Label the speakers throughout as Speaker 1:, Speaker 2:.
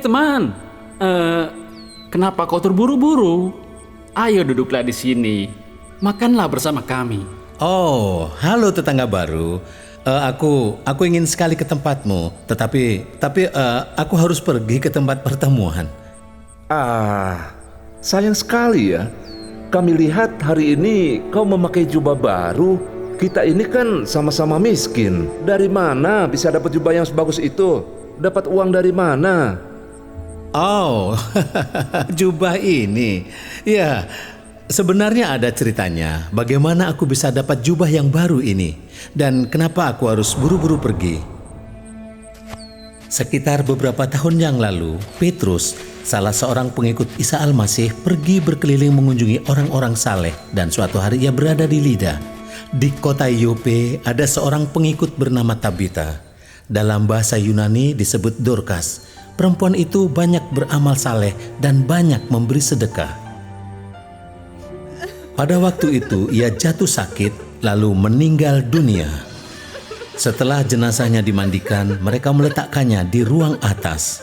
Speaker 1: teman, Eh, kenapa kau terburu-buru? Ayo duduklah di sini, makanlah bersama kami.
Speaker 2: Oh, halo tetangga baru. Aku ingin sekali ke tempatmu, tetapi aku harus pergi ke tempat pertemuan.
Speaker 3: Sayang sekali ya. Kami lihat hari ini kau memakai jubah baru. Kita ini kan sama-sama miskin. Dari mana bisa dapat jubah yang sebagus itu? Dapat uang dari mana?
Speaker 2: Oh, jubah ini. Ya, sebenarnya ada ceritanya bagaimana aku bisa dapat jubah yang baru ini dan kenapa aku harus buru-buru pergi. Sekitar beberapa tahun yang lalu, Petrus, salah seorang pengikut Isa Al-Masih, pergi berkeliling mengunjungi orang-orang saleh dan suatu hari ia berada di Lida. Di kota Yope ada seorang pengikut bernama Tabita. Dalam bahasa Yunani disebut Dorcas. Perempuan itu banyak beramal saleh dan banyak memberi sedekah. Pada waktu itu ia jatuh sakit lalu meninggal dunia. Setelah jenazahnya dimandikan, mereka meletakkannya di ruang atas.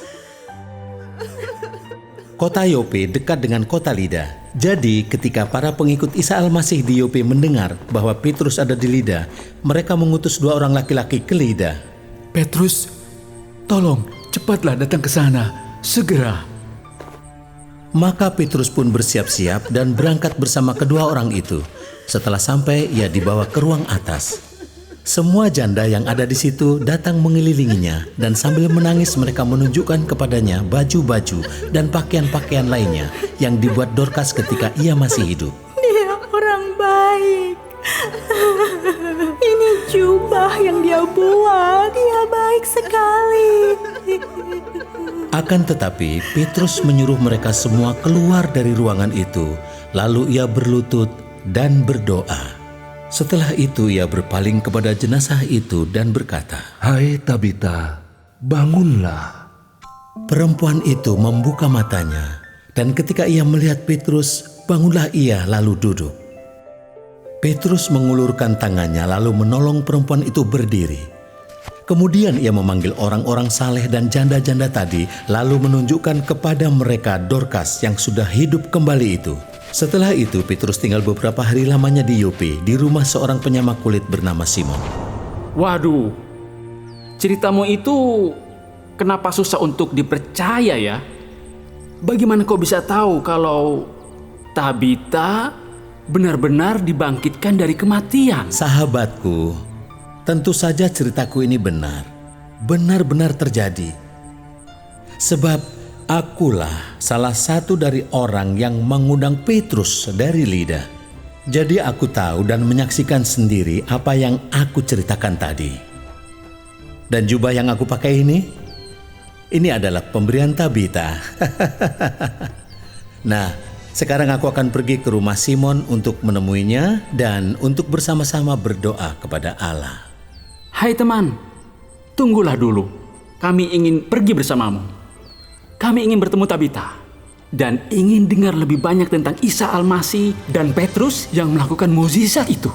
Speaker 2: Kota Yope dekat dengan kota Lida. Jadi ketika para pengikut Isa Al-Masih di Yope mendengar bahwa Petrus ada di Lida, mereka mengutus 2 orang laki-laki ke Lida.
Speaker 4: Petrus, tolong cepatlah datang ke sana, segera.
Speaker 2: Maka Petrus pun bersiap-siap dan berangkat bersama kedua orang itu. Setelah sampai, ia dibawa ke ruang atas. Semua janda yang ada di situ datang mengelilinginya dan sambil menangis mereka menunjukkan kepadanya baju-baju dan pakaian-pakaian lainnya yang dibuat Dorcas ketika ia masih hidup.
Speaker 5: Dia orang baik. Ini jubah yang dia buat. Dia baik sekali.
Speaker 2: Akan tetapi Petrus menyuruh mereka semua keluar dari ruangan itu. Lalu ia berlutut dan berdoa. Setelah itu ia berpaling kepada jenazah itu dan berkata,
Speaker 3: Hai Tabita, bangunlah.
Speaker 2: Perempuan itu membuka matanya dan ketika ia melihat Petrus, bangunlah ia lalu duduk. Petrus mengulurkan tangannya lalu menolong perempuan itu berdiri. Kemudian ia memanggil orang-orang saleh dan janda-janda tadi lalu menunjukkan kepada mereka Dorcas yang sudah hidup kembali itu. Setelah itu Petrus tinggal beberapa hari lamanya di Yope di rumah seorang penyamak kulit bernama Simon.
Speaker 1: Waduh, ceritamu itu kenapa susah untuk dipercaya ya? Bagaimana kau bisa tahu kalau Tabita benar-benar dibangkitkan dari kematian?
Speaker 2: Sahabatku, tentu saja ceritaku ini benar-benar terjadi. Sebab akulah salah satu dari orang yang mengundang Petrus dari Lida. Jadi aku tahu dan menyaksikan sendiri apa yang aku ceritakan tadi. Dan jubah yang aku pakai ini adalah pemberian Tabita. Nah, sekarang aku akan pergi ke rumah Simon untuk menemuinya dan untuk bersama-sama berdoa kepada Allah.
Speaker 1: Hai teman, tunggulah dulu. Kami ingin pergi bersamamu. Kami ingin bertemu Tabita dan ingin dengar lebih banyak tentang Isa Al-Masih dan Petrus yang melakukan mukjizat itu.